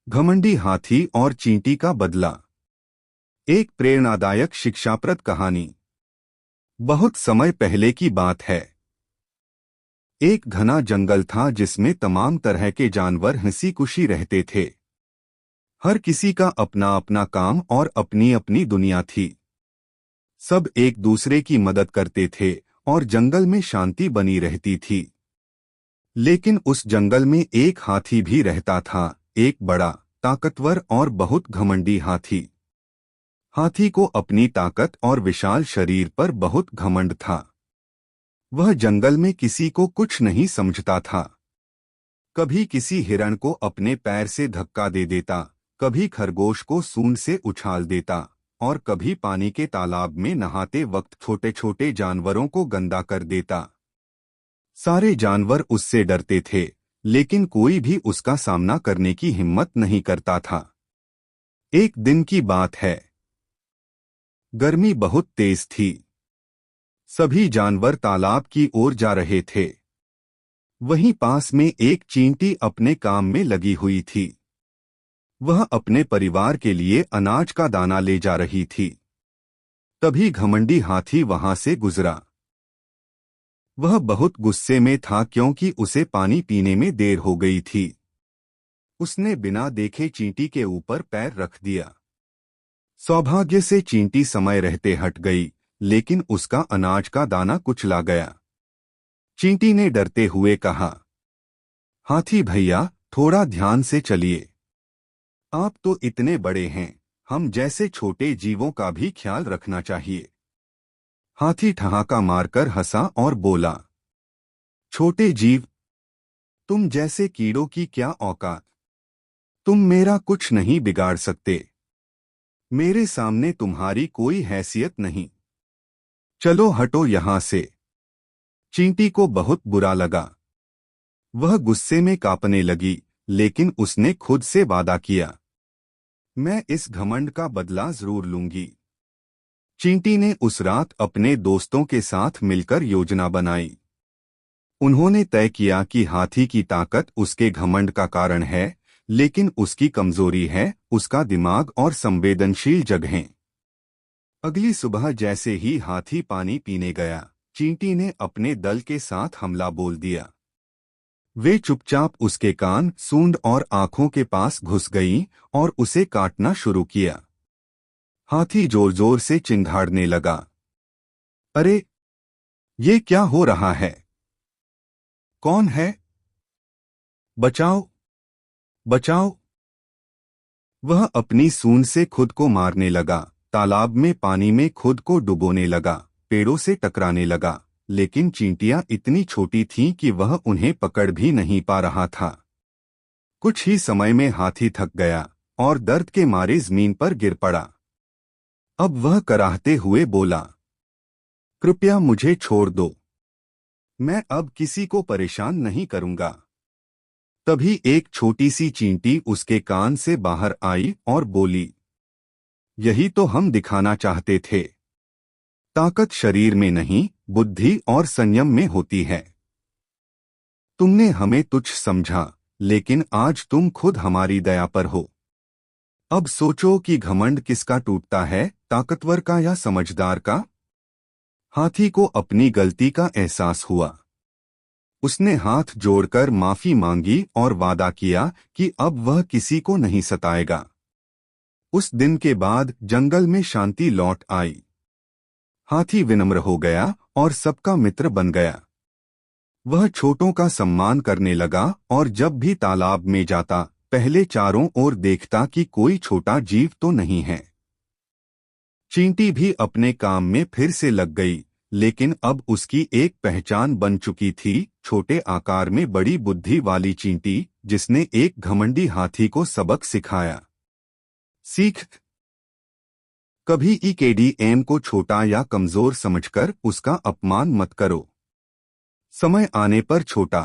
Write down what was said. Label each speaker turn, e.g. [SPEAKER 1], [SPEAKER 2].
[SPEAKER 1] घमंडी हाथी और चींटी का बदला। एक प्रेरणादायक शिक्षाप्रद कहानी। बहुत समय पहले की बात है। एक घना जंगल था जिसमें तमाम तरह के जानवर हंसी खुशी रहते थे। हर किसी का अपना अपना काम और अपनी अपनी दुनिया थी। सब एक दूसरे की मदद करते थे और जंगल में शांति बनी रहती थी। लेकिन उस जंगल में एक हाथी भी रहता था, एक बड़ा, ताकतवर और बहुत घमंडी हाथी। हाथी को अपनी ताकत और विशाल शरीर पर बहुत घमंड था। वह जंगल में किसी को कुछ नहीं समझता था। कभी किसी हिरण को अपने पैर से धक्का दे देता, कभी खरगोश को सूंड से उछाल देता और कभी पानी के तालाब में नहाते वक्त छोटे छोटे जानवरों को गंदा कर देता। सारे जानवर उससे डरते थे, लेकिन कोई भी उसका सामना करने की हिम्मत नहीं करता था। एक दिन की बात है। गर्मी बहुत तेज थी। सभी जानवर तालाब की ओर जा रहे थे। वहीं पास में एक चींटी अपने काम में लगी हुई थी। वह अपने परिवार के लिए अनाज का दाना ले जा रही थी। तभी घमंडी हाथी वहां से गुजरा। वह बहुत गुस्से में था क्योंकि उसे पानी पीने में देर हो गई थी। उसने बिना देखे चींटी के ऊपर पैर रख दिया। सौभाग्य से चींटी समय रहते हट गई, लेकिन उसका अनाज का दाना कुचला गया। चींटी ने डरते हुए कहा, हाथी भैया, थोड़ा ध्यान से चलिए। आप तो इतने बड़े हैं, हम जैसे छोटे जीवों का भी ख्याल रखना चाहिए। हाथी ठहाका मारकर हंसा और बोला, छोटे जीव, तुम जैसे कीड़ों की क्या औकात। तुम मेरा कुछ नहीं बिगाड़ सकते। मेरे सामने तुम्हारी कोई हैसियत नहीं। चलो हटो यहां से। चींटी को बहुत बुरा लगा। वह गुस्से में कांपने लगी, लेकिन उसने खुद से वादा किया, मैं इस घमंड का बदला जरूर लूंगी। चींटी ने उस रात अपने दोस्तों के साथ मिलकर योजना बनाई। उन्होंने तय किया कि हाथी की ताकत उसके घमंड का कारण है, लेकिन उसकी कमजोरी है उसका दिमाग और संवेदनशील जगहें। अगली सुबह जैसे ही हाथी पानी पीने गया, चींटी ने अपने दल के साथ हमला बोल दिया। वे चुपचाप उसके कान, सूंड और आंखों के पास घुस गईं और उसे काटना शुरू किया। हाथी जोर जोर से चिंघाड़ने लगा। अरे, ये क्या हो रहा है? कौन है? बचाओ, बचाओ। वह अपनी सूंड से खुद को मारने लगा, तालाब में पानी में खुद को डुबोने लगा, पेड़ों से टकराने लगा, लेकिन चींटियां इतनी छोटी थीं कि वह उन्हें पकड़ भी नहीं पा रहा था। कुछ ही समय में हाथी थक गया और दर्द के मारे जमीन पर गिर पड़ा। अब वह कराहते हुए बोला, कृपया मुझे छोड़ दो। मैं अब किसी को परेशान नहीं करूंगा। तभी एक छोटी सी चींटी उसके कान से बाहर आई और बोली, यही तो हम दिखाना चाहते थे। ताकत शरीर में नहीं, बुद्धि और संयम में होती है। तुमने हमें तुच्छ समझा, लेकिन आज तुम खुद हमारी दया पर हो। अब सोचो कि घमंड किसका टूटता है, ताकतवर का या समझदार का? हाथी को अपनी गलती का एहसास हुआ। उसने हाथ जोड़कर माफी मांगी और वादा किया कि अब वह किसी को नहीं सताएगा। उस दिन के बाद जंगल में शांति लौट आई। हाथी विनम्र हो गया और सबका मित्र बन गया। वह छोटों का सम्मान करने लगा और जब भी तालाब में जाता, पहले चारों ओर देखता कि कोई छोटा जीव तो नहीं है। चींटी भी अपने काम में फिर से लग गई, लेकिन अब उसकी एक पहचान बन चुकी थी, छोटे आकार में बड़ी बुद्धि वाली चींटी, जिसने एक घमंडी हाथी को सबक सिखाया। सीख, कभी ईकेडीएम को छोटा या कमजोर समझकर उसका अपमान मत करो। समय आने पर छोटा